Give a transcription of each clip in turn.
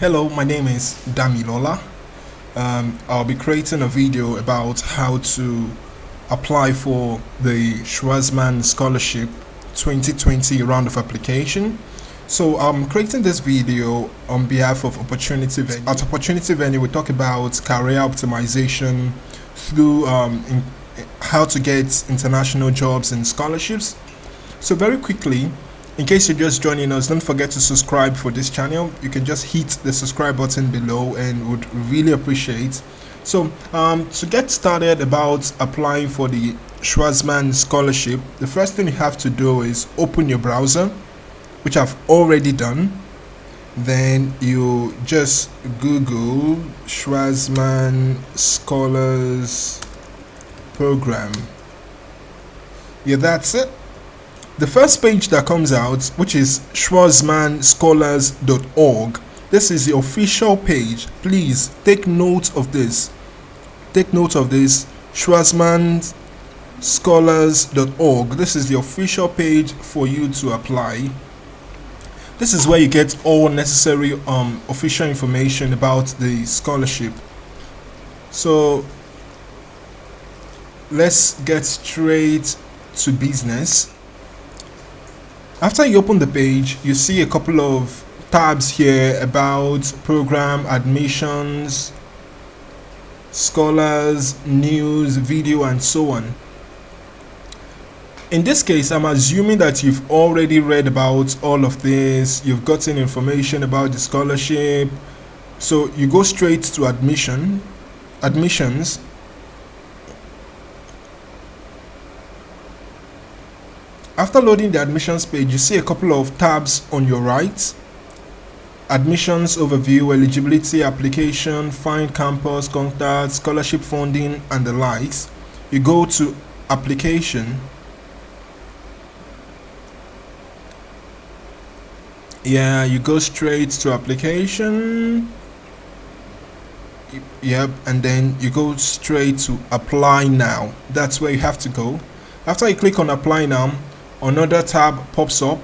Hello, my name is Damilola. I'll be creating a video about how to apply for the Schwarzman Scholarship 2020 round of application. So I'm creating this video on behalf of Opportunity Venue. At Opportunity Venue, we talk about career optimization through how to get international jobs and scholarships. So very quickly, in case you're just joining us, don't forget to subscribe for this channel. You can just hit the subscribe button below and would really appreciate. So to get started about applying for the Schwarzman Scholarship, the first thing you have to do is open your browser, which I've already done. Then you just Google Schwarzman Scholars Program. Yeah, that's it. The first page that comes out, which is schwarzmanscholars.org, this is the official page. Please take note of this. Take note of this. schwarzmanscholars.org. This is the official page for you to apply. This is where you get all necessary official information about the scholarship. So let's get straight to business. After you open the page, you see a couple of tabs here about program, admissions, scholars, news, video, and so on. In this case, I'm assuming that you've already read about all of this. You've gotten information about the scholarship. So you go straight to admissions. After loading the admissions page, you see a couple of tabs on your right. Admissions overview, eligibility, application, find campus, contact, scholarship funding, and the likes. You go to application. Yeah, you go straight to application. Yep, and then you go straight to apply now. That's where you have to go. After you click on apply now, another tab pops up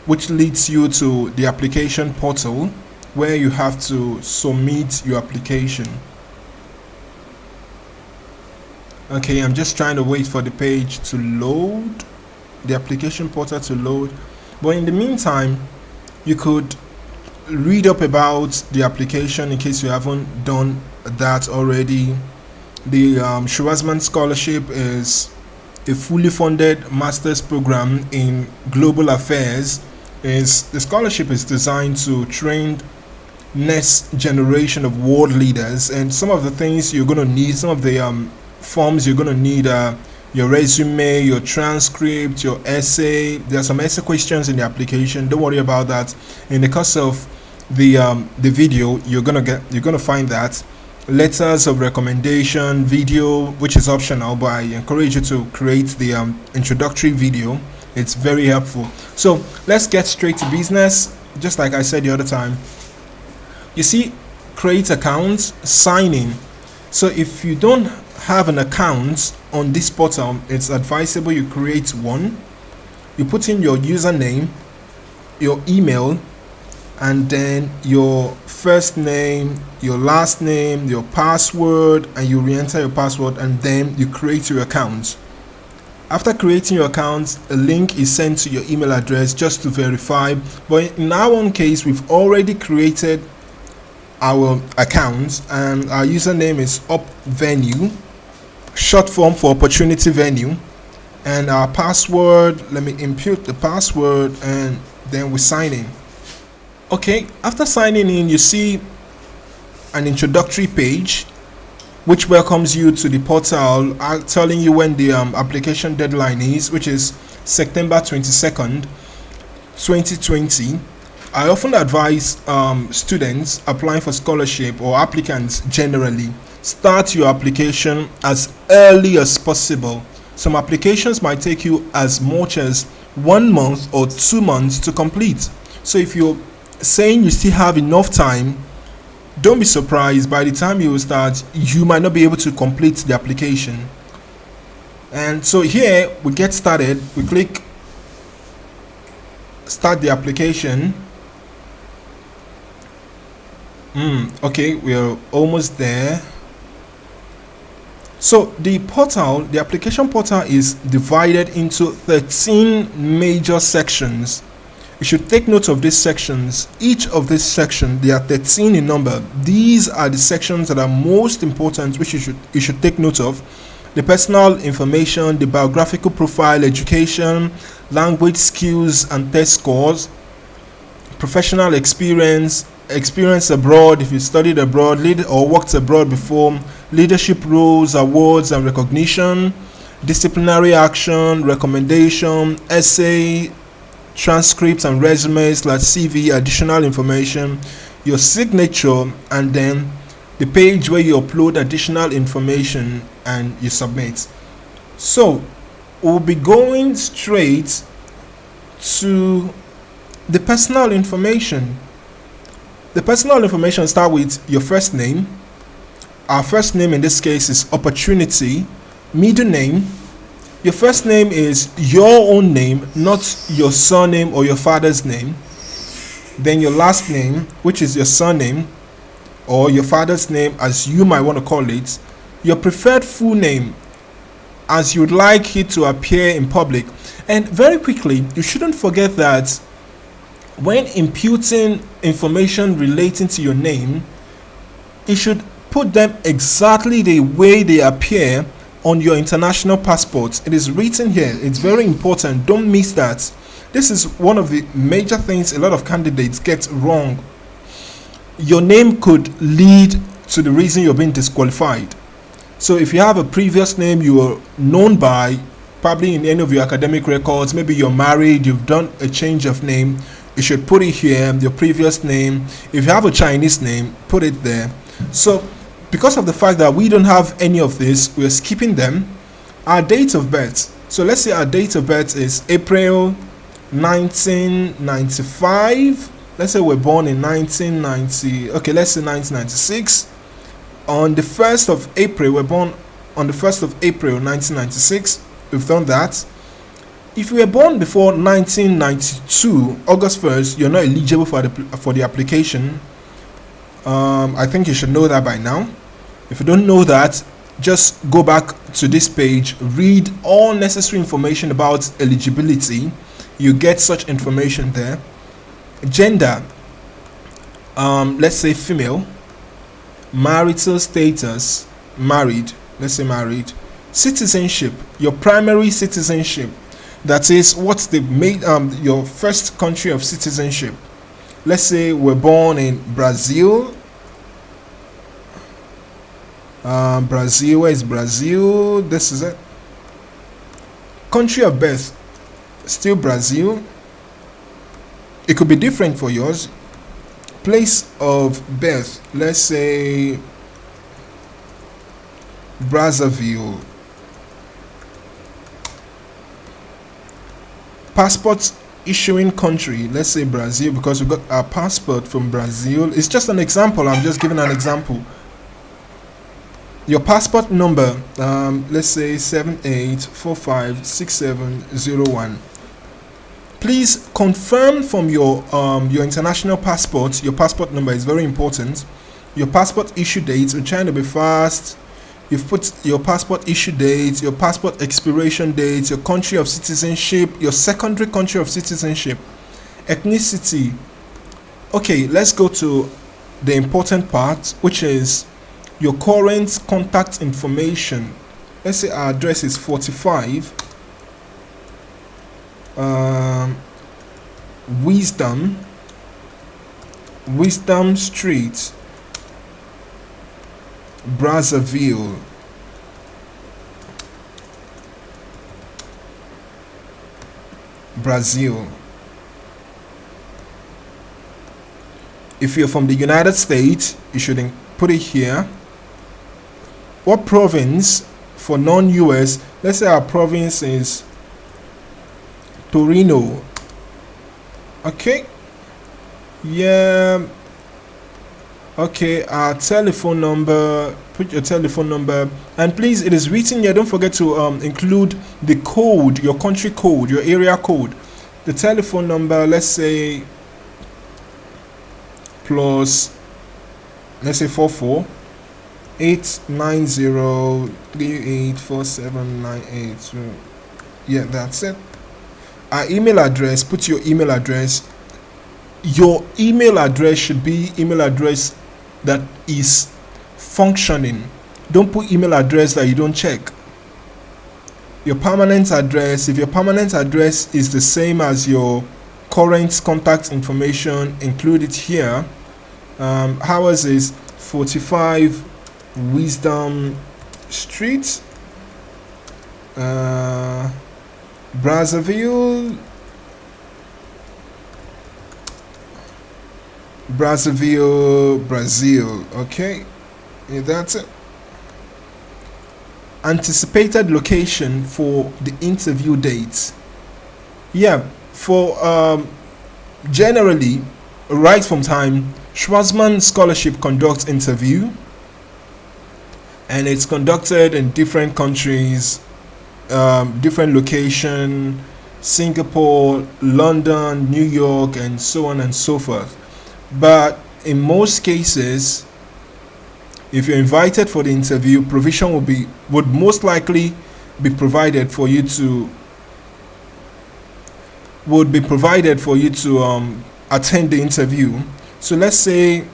which leads you to the application portal where you have to submit your application. Okay, I'm just trying to wait for the page to load, the application portal to load. But in the meantime, you could read up about the application in case you haven't done that already. The Schwarzman Scholarship is a fully funded master's program in global affairs. The scholarship is designed to train next generation of world leaders, and some of the things you're going to need, some of the forms you're going to need are your resume, your transcript, your essay. There are some essay questions in the application. Don't worry about that. In the course of the video, you're gonna find that. Letters of recommendation, video, which is optional, but I encourage you to create the introductory video. It's very helpful. So let's get straight to business. Just like I said the other time, you see create accounts, sign in. So if you don't have an account on this portal, it's advisable you create one. You put in your username, your email, and then your first name, your last name, your password, and you re-enter your password, and then you create your account. After creating your account, a link is sent to your email address just to verify. But in our own case, we've already created our account, and our username is UpVenue, short form for Opportunity Venue, and our password, let me input the password, and then we sign in. Okay, after signing in, you see an introductory page which welcomes you to the portal, telling you when the application deadline is, which is September 22nd, 2020. I often advise students applying for scholarship, or applicants generally, start your application as early as possible. Some applications might take you as much as 1 month or 2 months to complete. So if you're saying you still have enough time, don't be surprised by the time you start, you might not be able to complete the application. And so here we get started. We click start the application. Okay, we're almost there. So the portal, the application portal is divided into 13 major sections. You should take note of these sections. Each of these sections, there are 13 in number. These are the sections that are most important, which you should take note of. The personal information, the biographical profile, education, language skills and test scores, professional experience, experience abroad if you studied abroad, lead or worked abroad before, leadership roles, awards and recognition, disciplinary action, recommendation, essay, transcripts and resumes like CV, additional information, your signature, and then the page where you upload additional information and you submit. So we'll be going straight to the personal information. The personal information start with your first name. Our first name in this case is Opportunity. Middle name. Your first name is your own name, not your surname or your father's name. Then your last name, which is your surname or your father's name as you might want to call it. Your preferred full name as you'd like it to appear in public. And very quickly, you shouldn't forget that when imputing information relating to your name, you should put them exactly the way they appear on your international passport. It is written here. It's very important. Don't miss that. This is one of the major things a lot of candidates get wrong. Your name could lead to the reason you're being disqualified. So if you have a previous name you are known by, probably in any of your academic records, maybe you're married, you've done a change of name, you should put it here, your previous name. If you have a Chinese name, put it there. So because of the fact that we don't have any of this, we're skipping them. Our date of birth. So let's say our date of birth is April 1995. Let's say we're born in 1990. Okay, let's say 1996. On the 1st of April, we're born on the 1st of April 1996. We've done that. If you were born before 1992, August 1st, you're not eligible for the application. I think you should know that by now. If you don't know that, just go back to this page, read all necessary information about eligibility. You get such information there. Gender, let's say female. Marital status, married. Let's say married. Citizenship, your primary citizenship. That is what's the your first country of citizenship. Let's say we're born in Brazil. Brazil, where is Brazil? This is it. Country of birth, still Brazil. It could be different for yours. Place of birth, let's say Brazzaville. Passport issuing country, let's say Brazil, because we got our passport from Brazil. It's just an example. I'm just giving an example. Your passport number, let's say 78456701. Please confirm from your international passport. Your passport number is very important. Your passport issue date. We're trying to be fast. You've put your passport issue date, your passport expiration date, your country of citizenship, your secondary country of citizenship, ethnicity. Okay, let's go to the important part, which is your current contact information. Let's say our address is 45 Wisdom Street, Brazzaville. Brazil. If you're from the United States, you should put it here. What province for non-US? Let's say our province is Torino. Okay. Yeah. Okay, our telephone number. Put your telephone number, and please, it is written here. Don't forget to include the code, your country code, your area code. The telephone number, let's say plus let's say 448903847982. Yeah, that's it. Our email address, put your email address. Your email address should be email address that is functioning. Don't put email address that you don't check. Your permanent address, if your permanent address is the same as your current contact information, include it here. Ours is 45 Wisdom Street, Brazzaville, Brazil. Okay, yeah, that's it. Anticipated location for the interview dates. Yeah, for generally, right from time, Schwarzman Scholarship conducts interview, and it's conducted in different countries, different location, Singapore, London, New York, and so on and so forth. But in most cases, if you're invited for the interview, provision would most likely be provided for you to attend the interview. So let's say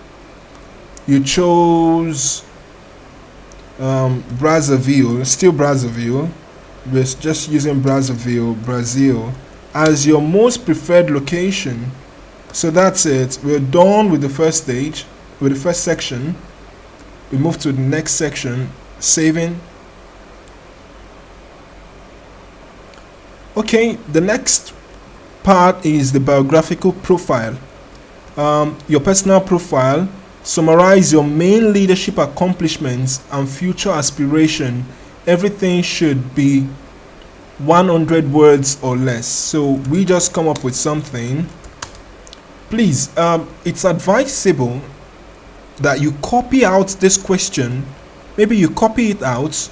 you chose Brazzaville, still Brazzaville. We're just using Brazzaville, Brazil, as your most preferred location. So that's it. We're done with the first stage, with the first section. We move to the next section, saving. Okay, the next part is the biographical profile. Your personal profile. Summarize your main leadership accomplishments and future aspiration. Everything should be 100 words or less. So we just come up with something. Please, it's advisable that you copy out this question. Maybe you copy it out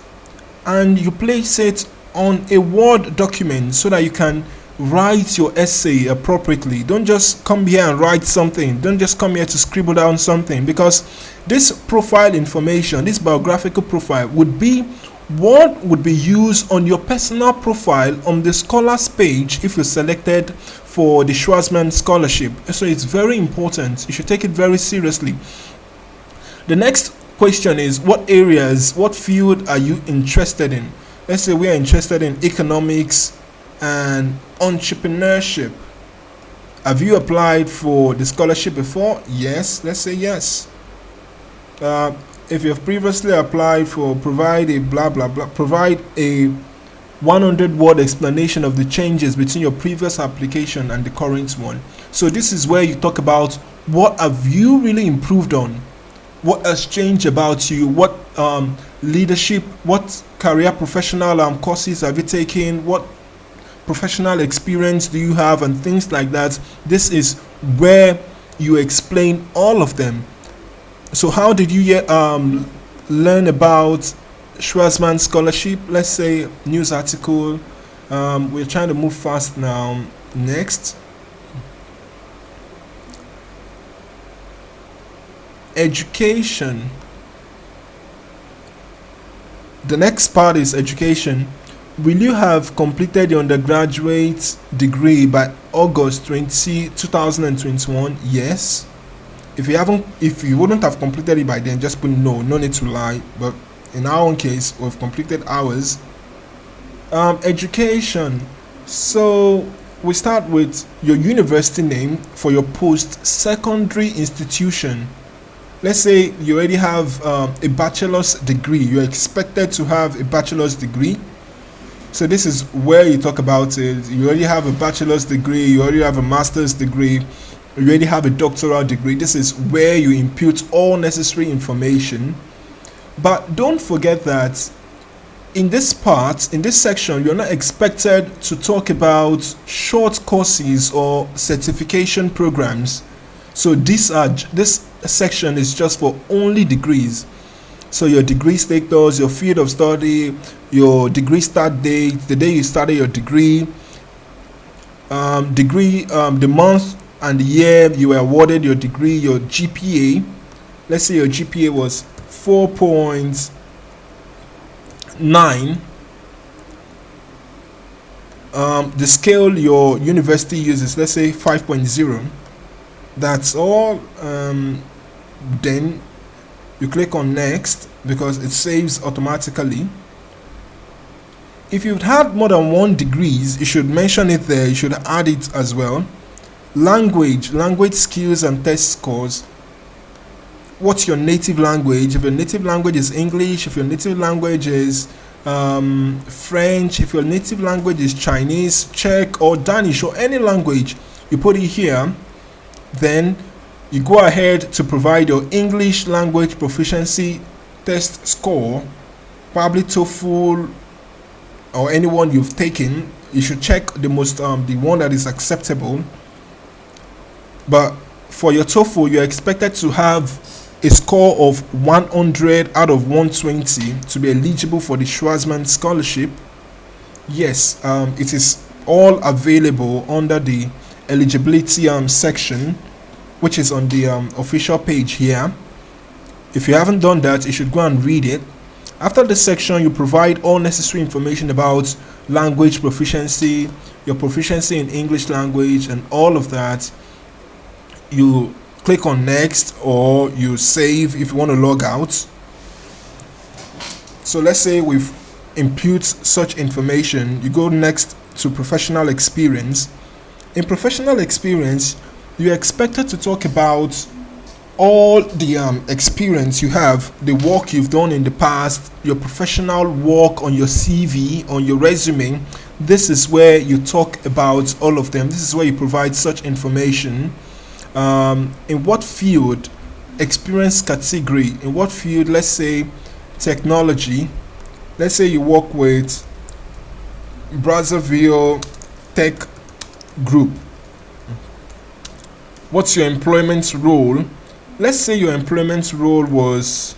and you place it on a Word document so that you can write your essay appropriately. Don't just come here and write something. Don't just come here to scribble down something, because this profile information, this biographical profile, would be what would be used on your personal profile on the scholars page if you're selected for the Schwarzman Scholarship. So it's very important. You should take it very seriously. The next question is, what areas, what field are you interested in? Let's say we are interested in economics and entrepreneurship. Have you applied for the scholarship before? Yes. Let's say yes. If you have previously applied for, provide a 100-word explanation of the changes between your previous application and the current one. So this is where you talk about what have you really improved on, what has changed about you, what leadership, what career professional courses have you taken, what professional experience do you have, and things like that. This is where you explain all of them. So how did you learn about Schwarzman Scholarship? Let's say news article. We're trying to move fast now. Next. Education. The next part is education. Will you have completed your undergraduate degree by August 2021? Yes. If you wouldn't have completed it by then, just put no need to lie. But in our own case, we've completed ours. Education. So we start with your university name for your post-secondary institution. Let's say you already have a bachelor's degree. You're expected to have a bachelor's degree. So this is where you talk about it. You already have a bachelor's degree. You already have a master's degree. You already have a doctoral degree. This is where you impute all necessary information. But don't forget that in this part, in this section, you're not expected to talk about short courses or certification programs. So this section is just for only degrees. So your degree status, your field of study, your degree start date, the day you started your degree, the month and the year you were awarded your degree, your GPA, let's say your GPA was 4.9, the scale your university uses, let's say 5.0. That's all. Then you click on next because it saves automatically. If you've had more than 1 degrees, you should mention it there. You should add it as well. Language skills and test scores. What's your native language? If your native language is English, if your native language is French, if your native language is Chinese, Czech, or Danish, or any language, you put it here. Then you go ahead to provide your English language proficiency test score, probably TOEFL or anyone you've taken. You should check the one that is acceptable. But for your TOEFL, you're expected to have a score of 100 out of 120 to be eligible for the Schwarzman Scholarship. Yes, it is all available under the eligibility section, which is on the official page here. If you haven't done that, you should go and read it. After this section, you provide all necessary information about language proficiency, your proficiency in English language, and all of that. You click on next, or you save if you want to log out. So let's say we've input such information. You go next to professional experience. In professional experience, you're expected to talk about all the experience you have, the work you've done in the past, your professional work on your CV, on your resume. This is where you talk about all of them. This is where you provide such information. In what field, experience category, in what field, let's say technology. Let's say you work with Brazzaville Tech Group. What's your employment role? Let's say your employment role was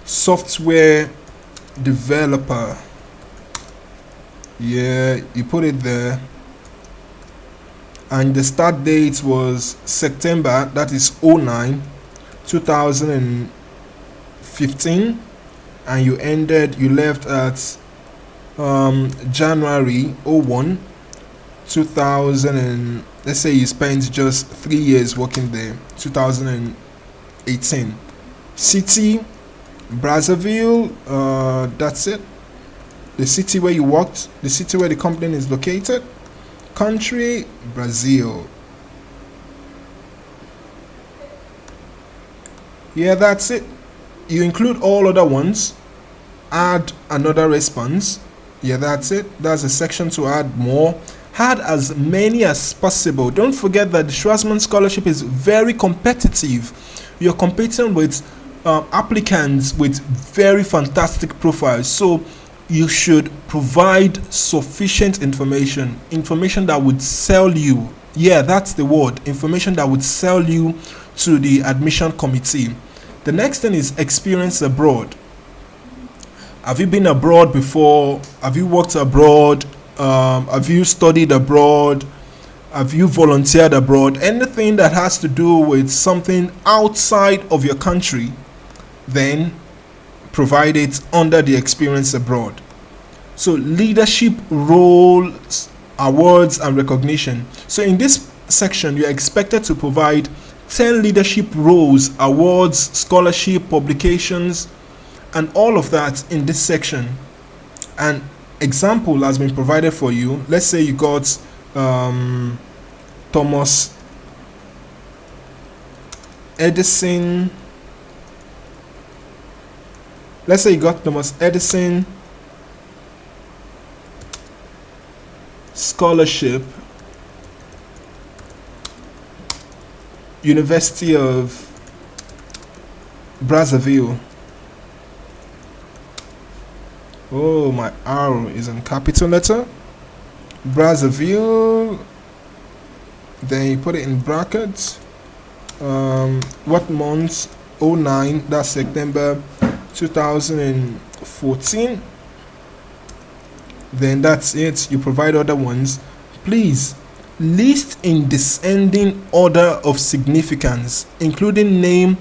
software developer. Yeah, you put it there. And the start date was September, that is 09 2015, and you left at January 01 2000, and let's say you spent just 3 years working there, 2018. City, Brazzaville, that's it. The city where you worked, the city where the company is located. Country, Brazil. Yeah, that's it. You include all other ones. Add another response. Yeah, that's it. That's a section to add more. Add as many as possible. Don't forget that the Schwarzman Scholarship is very competitive. You're competing with applicants with very fantastic profiles. So you should provide sufficient information that would sell you. Yeah, that's the word. Information that would sell you to the admission committee. The next thing is experience abroad. Have you been abroad before? Have you worked abroad? Have you studied abroad? Have you volunteered abroad? Anything that has to do with something outside of your country, then provide it under the experience abroad. So leadership roles, awards, and recognition. So in this section, you're expected to provide 10 leadership roles, awards, scholarship, publications, and all of that in this section. An example has been provided for you. Let's say you got Thomas Edison. Let's say you got Thomas Edison Scholarship, University of Brazzaville. Oh, my R is in capital letter. Brazzaville. Then you put it in brackets. What month? 09, that's September 2014. Then that's it. You provide other ones. Please list in descending order of significance, including name,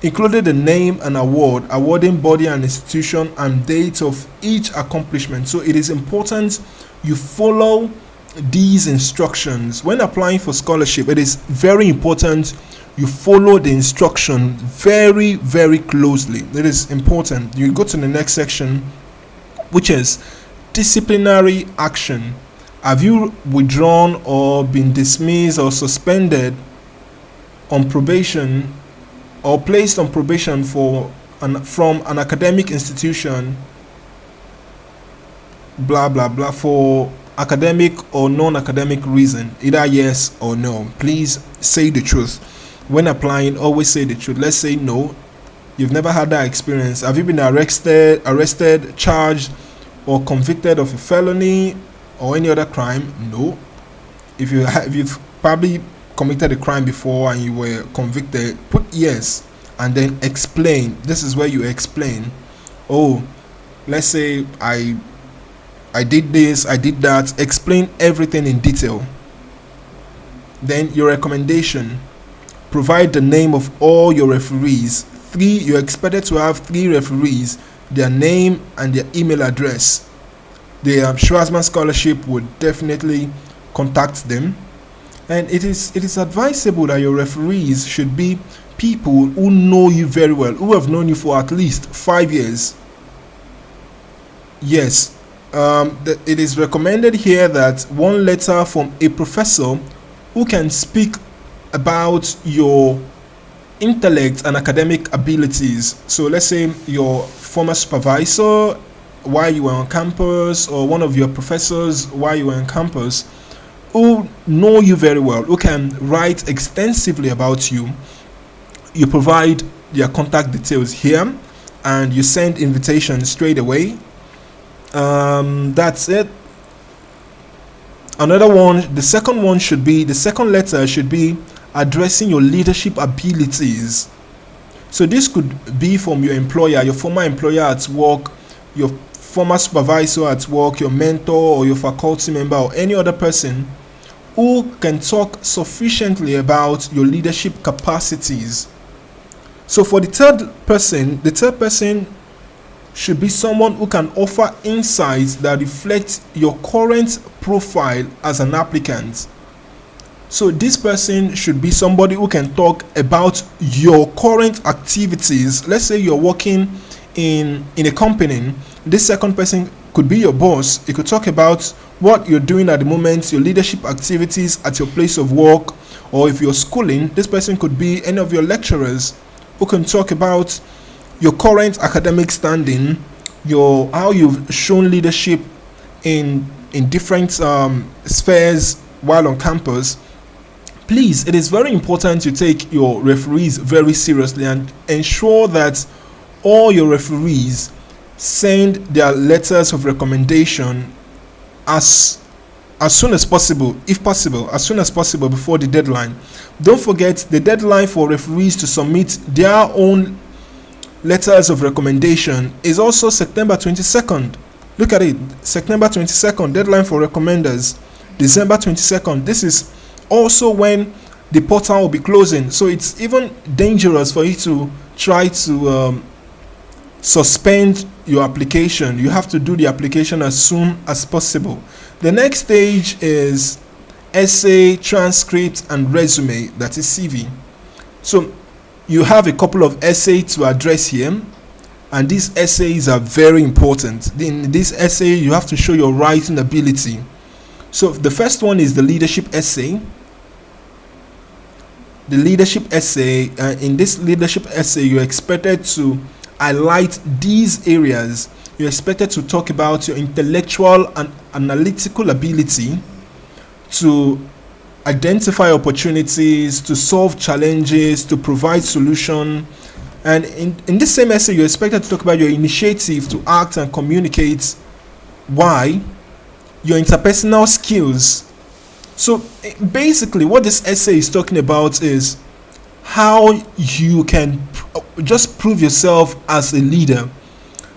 including the name and award, awarding body and institution, and date of each accomplishment. So it is important you follow these instructions. When applying for scholarship, it is very important you follow the instruction very, very closely. It is important. You go to the next section, which is disciplinary action. Have you withdrawn or been dismissed or suspended on probation or placed on probation from an academic institution, blah blah blah, for academic or non-academic reason? Either yes or no. Please say the truth. When applying, always say the truth. Let's say no, you've never had that experience. Have you been arrested, charged, or convicted of a felony or any other crime? No. If you've probably committed a crime before and you were convicted, put yes and then explain. This is where you explain. Oh, let's say I did this, I did that. Explain everything in detail. Then your recommendation. Provide the name of all your referees. You're expected to have 3 referees, their name and their email address. The Schwarzman Scholarship would definitely contact them. And it is advisable that your referees should be people who know you very well, who have known you for at least 5 years. Yes, it is recommended here that one letter from a professor who can speak about your intellect and academic abilities. So let's say your former supervisor while you were on campus, or one of your professors while you were on campus, who know you very well, who can write extensively about you. You provide their contact details here and you send invitations straight away. That's it. Another one, the second letter should be addressing your leadership abilities. So this could be from your employer, your former employer at work, your former supervisor at work, your mentor or your faculty member, or any other person who can talk sufficiently about your leadership capacities. So for the third person should be someone who can offer insights that reflect your current profile as an applicant. So this person should be somebody who can talk about your current activities. Let's say you're working in a company. This second person could be your boss. It could talk about what you're doing at the moment, your leadership activities at your place of work, or if you're schooling, this person could be any of your lecturers who can talk about your current academic standing, how you've shown leadership in different spheres while on campus. Please, it is very important to take your referees very seriously and ensure that all your referees send their letters of recommendation as soon as possible, if possible, as soon as possible before the deadline. Don't forget, the deadline for referees to submit their own letters of recommendation is also September 22nd. Look at it, September 22nd, deadline for recommenders, December 22nd. This is also when the portal will be closing. So it's even dangerous for you to try to suspend your application. You have to do the application as soon as possible. The next stage is essay, transcript, and resume, that is CV. So you have a couple of essays to address here, and these essays are very important. In this essay, you have to show your writing ability. So the first one is the leadership essay. The leadership essay, in this leadership essay, you're expected to highlight these areas. You're expected to talk about your intellectual and analytical ability, to identify opportunities, to solve challenges, to provide solution. And in this same essay, you're expected to talk about your initiative to act and communicate. Why? Your interpersonal skills. So basically what this essay is talking about is how you can just prove yourself as a leader.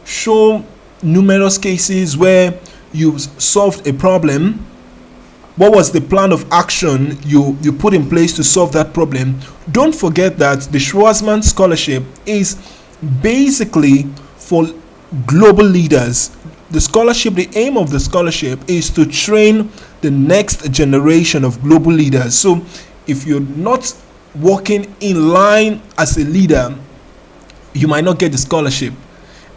Show numerous cases where you've solved a problem what was the plan of action you put in place to solve that problem. Don't forget that the Schwarzman Scholarship is basically for global leaders. The scholarship, the aim of the scholarship is to train the next generation of global leaders. So if you're not working in line as a leader, you might not get the scholarship.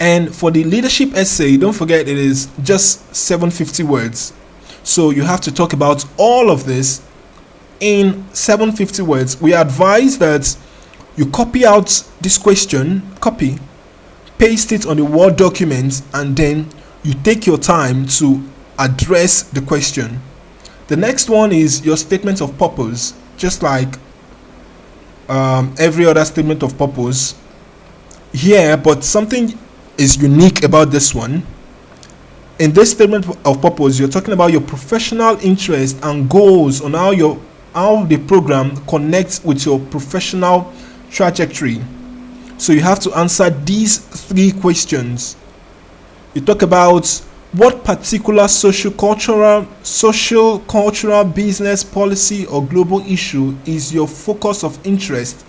And for the leadership essay, don't forget it is just 750 words. So you have to talk about all of this in 750 words. We advise that you copy out this question, paste it on the Word document, and then you take your time to address the question. The next one is your statement of purpose. Just like every other statement of purpose here, but something is unique about this one. In this statement of purpose, you're talking about your professional interest and goals on how the program connects with your professional trajectory. So you have to answer these 3 questions. You talk about what particular social, cultural, business policy or global issue is your focus of interest.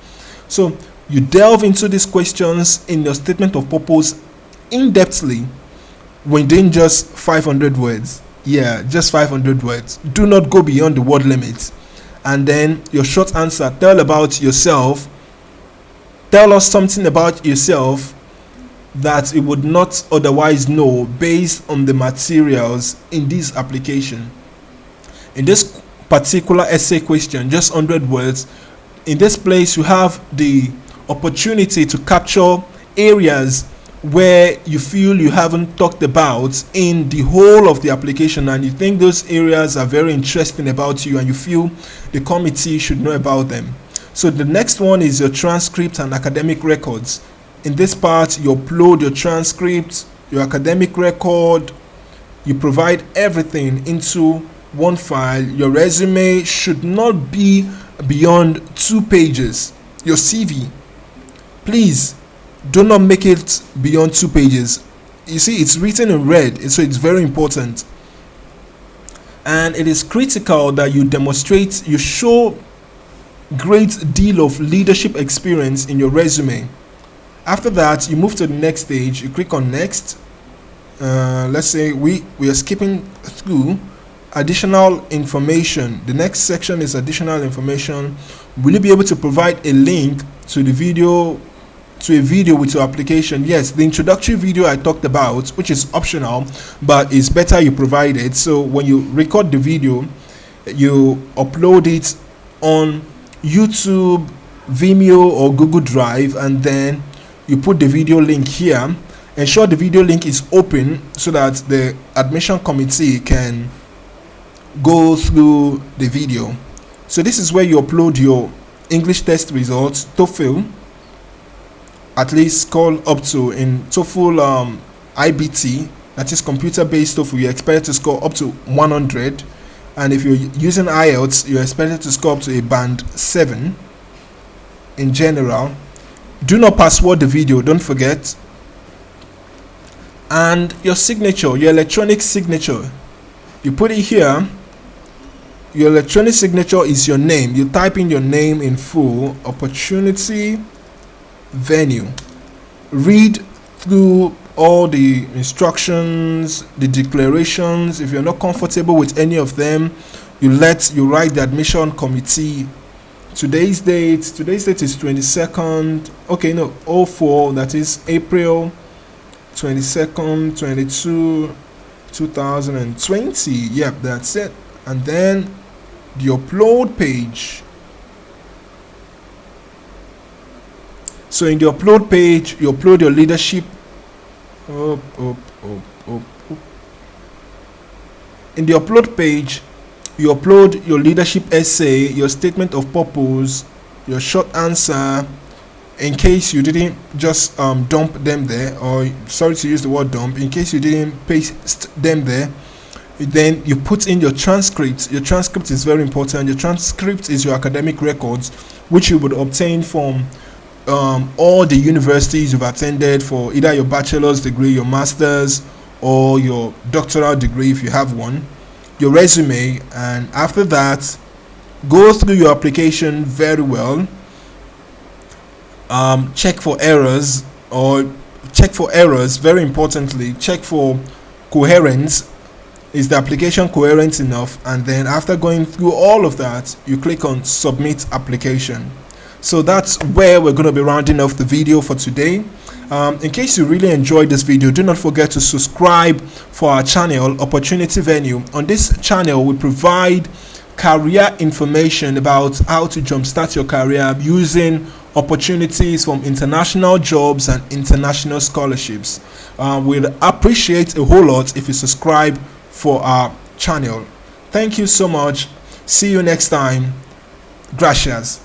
So you delve into these questions in your statement of purpose in-depthly within just 500 words. Yeah, just 500 words. Do not go beyond the word limit. And then your short answer, tell about yourself. Tell us something about yourself that you would not otherwise know based on the materials in this application. In this particular essay question, just 100 words, in this place you have the opportunity to capture areas where you feel you haven't talked about in the whole of the application, and you think those areas are very interesting about you and you feel the committee should know about them. So the next one is your transcript and academic records. In this part, you upload your transcript, your academic record, you provide everything into one file. Your resume should not be beyond 2 pages. Your CV, please do not make it beyond 2 pages. You see, it's written in red, so it's very important. And it is critical that you demonstrate, you show great deal of leadership experience in your resume. After that, you move to the next stage. You click on next. Let's say we are skipping through additional information. The next section is additional information. Will you be able to provide a link to the video, to a video with your application? Yes, the introductory video I talked about, which is optional, but it's better you provide it. So when you record the video, you upload it on YouTube, Vimeo, or Google Drive, and then you put the video link here. Ensure the video link is open so that the admission committee can go through the video. So this is where you upload your English test results, TOEFL, at least score up to, in TOEFL IBT, that is computer-based TOEFL, you're expected to score up to 100. And if you're using IELTS, you're expected to score up to a band 7 in general. Do not password the video, don't forget. And your signature, your electronic signature, you put it here. Your electronic signature is your name. You type in your name in full. Opportunity, venue. Read through all the instructions, the declarations. If you're not comfortable with any of them, you write the admission committee. Today's date is 22nd. Okay, no, 04, that is April 22nd, 2020. Yep, that's it. And then the upload page. So in the upload page, you upload your leadership. In the upload page, you upload your leadership essay, your statement of purpose, your short answer, in case you didn't just dump them there, or sorry to use the word dump, in case you didn't paste them there. Then you put in your transcript. Your transcript is very important. Your transcript is your academic records, which you would obtain from all the universities you've attended for either your bachelor's degree, your master's, or your doctoral degree if you have one. your resume, and after that go through your application very well. Check for errors, very importantly. Check for coherence. Is the application coherent enough? And then after going through all of that, you click on submit application. So that's where we're going to be rounding off the video for today. In case you really enjoyed this video, do not forget to subscribe for our channel, Opportunity Venue. On this channel, we provide career information about how to jumpstart your career using opportunities from international jobs and international scholarships. We'd appreciate a whole lot if you subscribe for our channel. Thank you so much. See you next time. Gracias.